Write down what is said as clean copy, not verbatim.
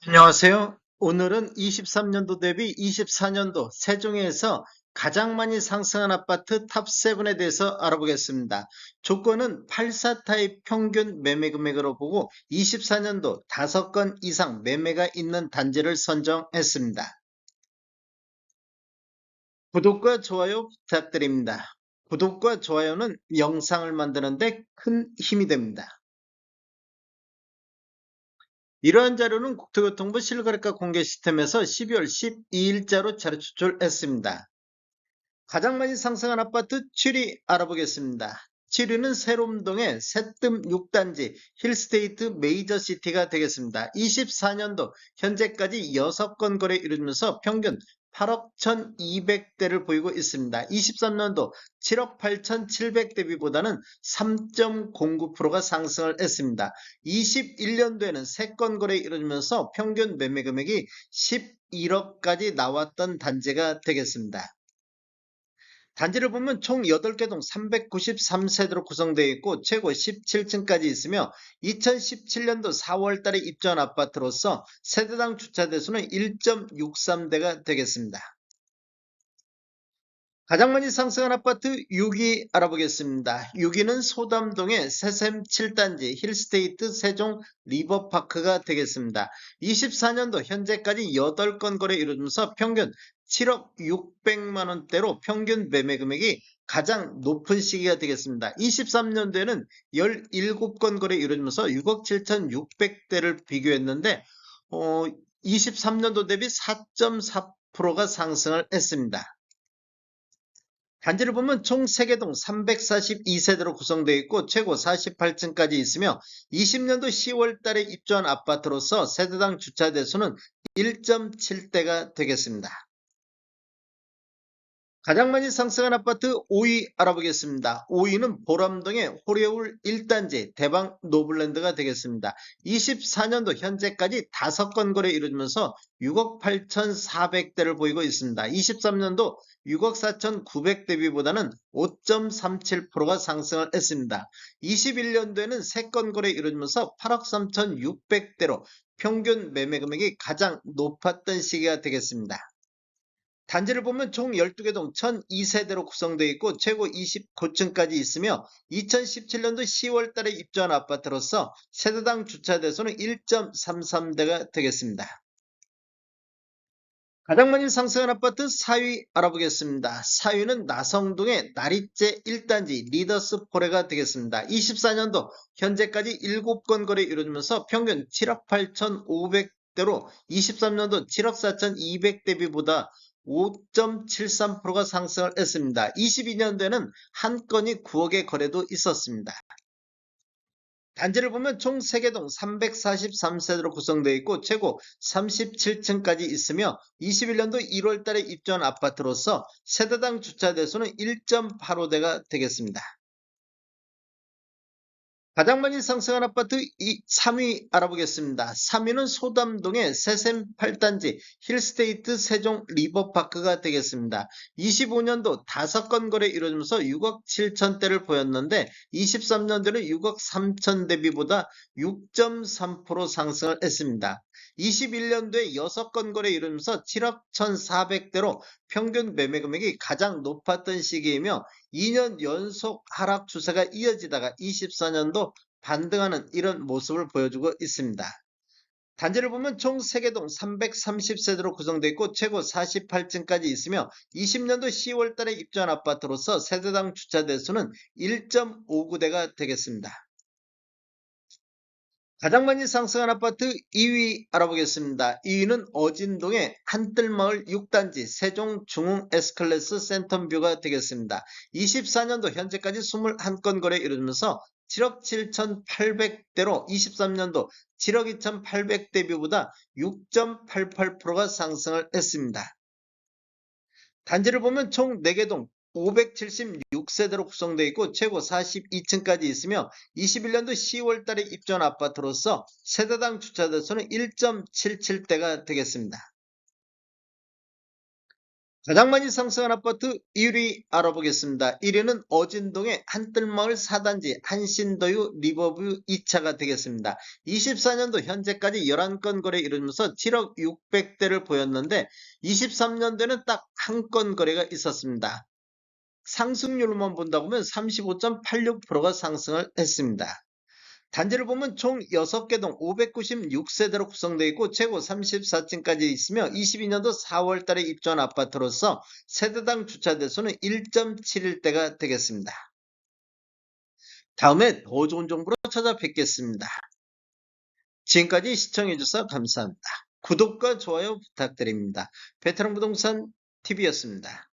안녕하세요. 오늘은 23년도 대비 24년도 세종에서 가장 많이 상승한 아파트 탑7에 대해서 알아보겠습니다. 조건은 84 타입 평균 매매 금액으로 보고 24년도 5건 이상 매매가 있는 단지를 선정했습니다. 구독과 좋아요 부탁드립니다. 구독과 좋아요는 영상을 만드는데 큰 힘이 됩니다. 이러한 자료는 국토교통부 실거래가 공개 시스템에서 12월 12일자로 자료 추출했습니다. 가장 많이 상승한 아파트 7위 알아보겠습니다. 7위는 세롬동의 새뜸 6단지 힐스테이트 메이저시티가 되겠습니다. 24년도 현재까지 6건 거래 이루면서 평균 8억 1200대를 보이고 있습니다. 23년도 7억 8700대비보다는 3.09%가 상승을 했습니다. 21년도에는 3건 거래 이루면서 평균 매매 금액이 11억까지 나왔던 단지가 되겠습니다. 단지를 보면 총 8개 동 393세대로 구성되어 있고 최고 17층까지 있으며 2017년도 4월 달에 입주한 아파트로서 세대당 주차 대수는 1.63대가 되겠습니다. 가장 많이 상승한 아파트 6위 알아보겠습니다. 6위는 소담동의 새샘 7단지 힐스테이트 세종 리버파크가 되겠습니다. 24년도 현재까지 8건 거래 이루면서 평균 7억 600만원대로 평균 매매 금액이 가장 높은 시기가 되겠습니다. 23년도에는 17건 거래 이루면서 6억 7,600대를 비교했는데 23년도 대비 4.4%가 상승을 했습니다. 단지를 보면 총 3개 동 342세대로 구성되어 있고 최고 48층까지 있으며 20년도 10월 달에 입주한 아파트로서 세대당 주차 대수는 1.7대가 되겠습니다. 가장 많이 상승한 아파트 5위 알아보겠습니다. 5위는 보람동의 호레울 1단지 대방 노블랜드가 되겠습니다. 24년도 현재까지 5건 거래 이루어지면서 6억 8,400대를 보이고 있습니다. 23년도 6억 4,900대비보다는 5.37%가 상승을 했습니다. 21년도에는 3건 거래 이루어지면서 8억 3,600대로 평균 매매 금액이 가장 높았던 시기가 되겠습니다. 단지를 보면 총 12개 동 1002세대로 구성되어 있고 최고 29층까지 있으며 2017년도 10월 달에 입주한 아파트로서 세대당 주차 대수는 1.33대가 되겠습니다. 가장 많이 상승한 아파트 4위 알아보겠습니다. 4위는 나성동의 나리째 1단지 리더스 포레가 되겠습니다. 24년도 현재까지 7건 거래 이루어지면서 평균 7억 8,500대로 23년도 7억 4,200대비보다 5.73%가 상승을 했습니다. 22년도에는 한 건이 9억의 거래도 있었습니다. 단지를 보면 총 3개 동 343세대로 구성되어 있고 최고 37층까지 있으며 21년도 1월 달에 입주한 아파트로서 세대당 주차 대수는 1.85대가 되겠습니다. 가장 많이 상승한 아파트 3위 알아보겠습니다. 3위는 소담동의 새샘 8단지 힐스테이트 세종 리버파크가 되겠습니다. 25년도 5건 거래 이루어지면서 6억 7천대를 보였는데 23년도는 6억 3천 대비보다 6.3% 상승을 했습니다. 21년도에 6건 거래 이루면서 7억 1,400대로 평균 매매 금액이 가장 높았던 시기이며 2년 연속 하락 추세가 이어지다가 24년도 반등하는 이런 모습을 보여주고 있습니다. 단지를 보면 총 3개 동 330세대로 구성되어 있고 최고 48층까지 있으며 20년도 10월 달에 입주한 아파트로서 세대당 주차 대수는 1.59대가 되겠습니다. 가장 많이 상승한 아파트 2위 알아보겠습니다. 2위는 어진동의 한뜰마을 6단지 세종 중흥 S클래스 센텀뷰가 되겠습니다. 24년도 현재까지 21건 거래 이루어지면서 7억 7,800대로 23년도 7억 2,800대비보다 6.88%가 상승을 했습니다. 단지를 보면 총 4개 동 576세대로 구성되어 있고 최고 42층까지 있으며 21년도 10월 달에 입주한 아파트로서 세대당 주차 대수는 1.77대가 되겠습니다. 가장 많이 상승한 아파트 1위 알아보겠습니다. 1위는 어진동의 한뜰마을 4단지 한신더유 리버뷰 2차가 되겠습니다. 24년도 현재까지 11건 거래 이루면서 7억 600대를 보였는데 23년도에는 딱 한 건 거래가 있었습니다. 상승률로만 본다 보면 35.86%가 상승을 했습니다. 단지를 보면 총 6개 동 596세대로 구성되어 있고 최고 34층까지 있으며 22년도 4월 달에 입주한 아파트로서 세대당 주차 대수는 1.71대가 되겠습니다. 다음에 더 좋은 정보로 찾아뵙겠습니다. 지금까지 시청해주셔서 감사합니다. 구독과 좋아요 부탁드립니다. 베테랑 부동산 TV였습니다.